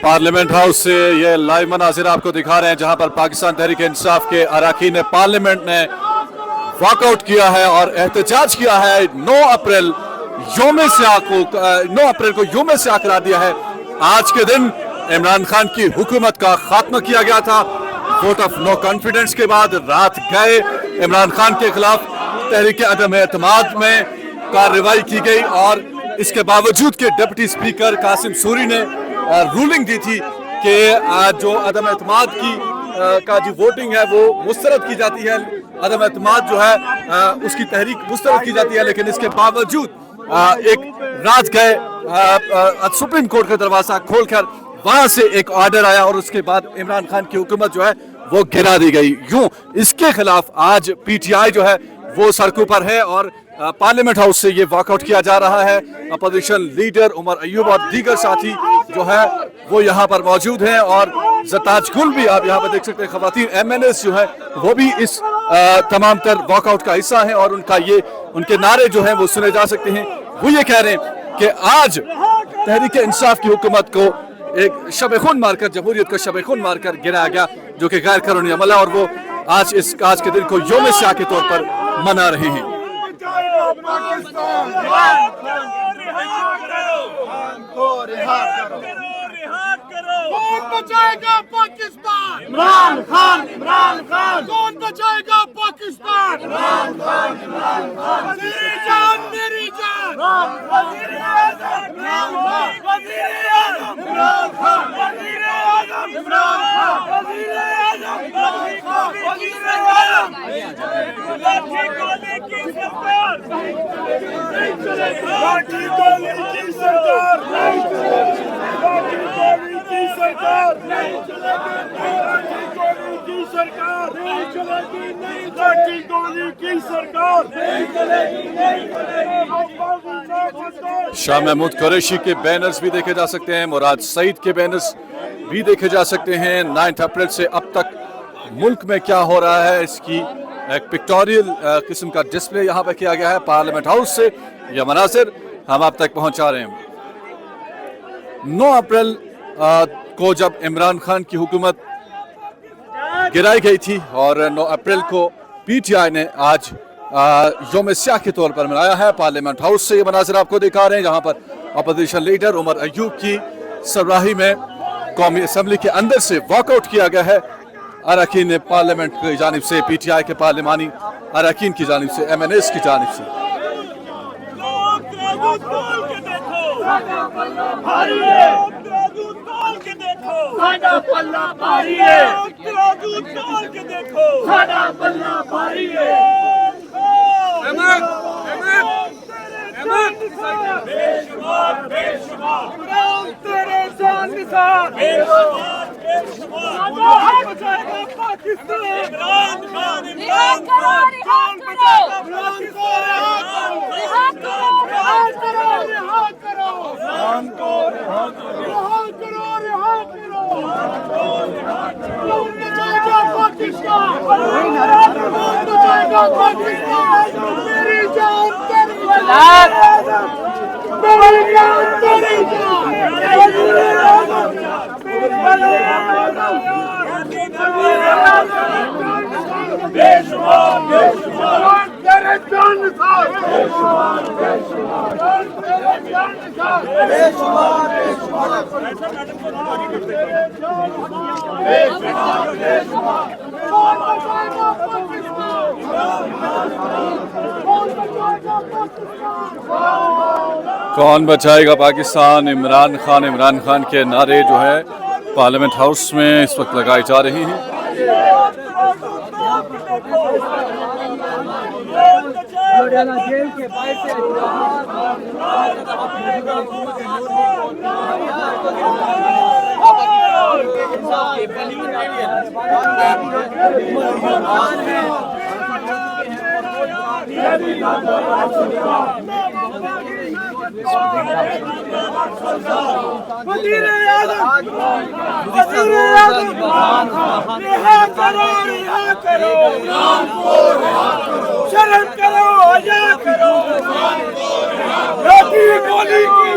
Parliament house से ये live मनाजिर आपको दिखा रहे हैं जहां पर पाकिस्तान तहरीक इंसाफ के अरकान पार्लियामेंट ने वॉकआउट किया है और एहतजाज किया है। 9 अप्रैल को यौम सियाह करार दिया है। आज के दिन इमरान खान की हुकूमत का खात्मा किया गया था। वोट ऑफ नो कॉन्फिडेंस के बाद रात गए इमरान खान के खिलाफ तहरीक अदम एतमाद में कार्रवाई की गई और इसके बावजूद के डिप्टी स्पीकर कासिम सूरी ने रूलिंग दी थी कि जो अदम एतमाद की का जो वोटिंग है वो मुस्तरद की जाती है, अदम एतमाद जो है उसकी तहरीक मुस्तरद की जाती है। लेकिन इसके बावजूद एक रात गए सुप्रीम कोर्ट का दरवाजा खोलकर वहां से एक ऑर्डर आया और उसके बाद इमरान खान की हुकूमत जो है वो गिरा दी गई। यूं इसके खिलाफ आज पीटीआई जो है वो सड़कों पर है और पार्लियामेंट हाउस से ये वॉकआउट किया जा रहा है। अपोजिशन लीडर उमर अयूब और दीगर साथी जो है वो यहाँ पर मौजूद हैं और जताज गुल भी आप यहाँ पर देख सकते हैं। खवातीन MNAs जो है वो भी इस तमाम तर वॉकआउट का हिस्सा है और उनके नारे जो है वो सुने जा सकते हैं। वो ये कह रहे हैं कि आज तहरीक इंसाफ की हुकूमत को एक शब खून मारकर, जमहूरियत का शब खून मारकर गिराया गया जो कि गैर कानूनी अमल है और वो आज के दिन को यौम सियाह के तौर पर मना रहे हैं। कौन बचाएगा पाकिस्तान? इमरान खान, इमरान खान। कौन बचाएगा पाकिस्तान? इमरान खान, इमरान खान। मेरी जान, मेरी जान। वज़ीर आज़म, इमरान खान। वज़ीर आज़म, इमरान खान। वज़ीर आज़म, इमरान खान। वज़ीर आज़म, इमरान खान। वज़ीर आज़म। लाठी गोली की सरकार नहीं चलेगी। लाठी गोली की सरकार नहीं चलेगी। लाठी गोली की सरकार नहीं चलेगी। लाठी गोली की सरकार नहीं चलेगी। नहीं लाठी गोली की सरकार नहीं चलेगी। नहीं चलेगी। शाह महमूद कुरैशी के बैनर्स भी देखे जा सकते हैं, मुराद सईद के बैनर्स भी देखे जा सकते हैं। 9 अप्रैल से अब तक मुल्क में क्या हो रहा है इसकी एक पिक्टोरियल किस्म का डिस्प्ले यहाँ पर किया गया है। पार्लियामेंट हाउस से यह मनासिर हम आप तक पहुँचा रहे हैं। 9 अप्रैल को जब इमरान खान की हुकूमत गिराई गई थी और 9 अप्रैल को पीटीआई ने आज यौम सियाह के तौर पर मनाया है। पार्लियामेंट हाउस से ये मनासिर आपको दिखा रहे हैं जहाँ पर अपोजिशन लीडर उमर अयूब की सरबराही में कौमी असम्बली के अंदर से वॉकआउट किया गया है। अरकान पार्लियामेंट की जानिब से, पीटीआई के पार्लिमानी अरकान की जानिब से, MNAs की जानिब से। साडा पल्ला भारी है। तराजू के देखो साडा पल्ला भारी है। बेशुमार बेशुमार तेरे जान निसार बेशुमार बेशुमार। कौन बचाएगा पाकिस्तान? इमरान खान, इमरान खान। कौन बचाएगा पाकिस्तान? रिहा करो, रिहा करो, रिहा करो। इमरान को रिहा करो, रिहा करो, रिहा करो। कौन बचाएगा पाकिस्तान? कौन बचाएगा पाकिस्तान? मेरी जान तेरी जान, मेरी जान तेरी जान। बेशुमार बेशुमार तेरे जान निसार। बेशुमार बेशुमार तेरे जान निसार। बेशुमार बेशुमार बेशुमार बेशुमार। कौन बचाएगा पाकिस्तान? कौन बचाएगा पाकिस्तान? कौन बचाएगा पाकिस्तान? इमरान खान के नारे जो है पार्लियामेंट हाउस में इस वक्त लगाए जा रहे हैं। जेल के बाहर वज़ीर आज़म, वज़ीर आज़म। रिहा करो, रिहा करो। शर्म करो, हया करो। लाठी गोली की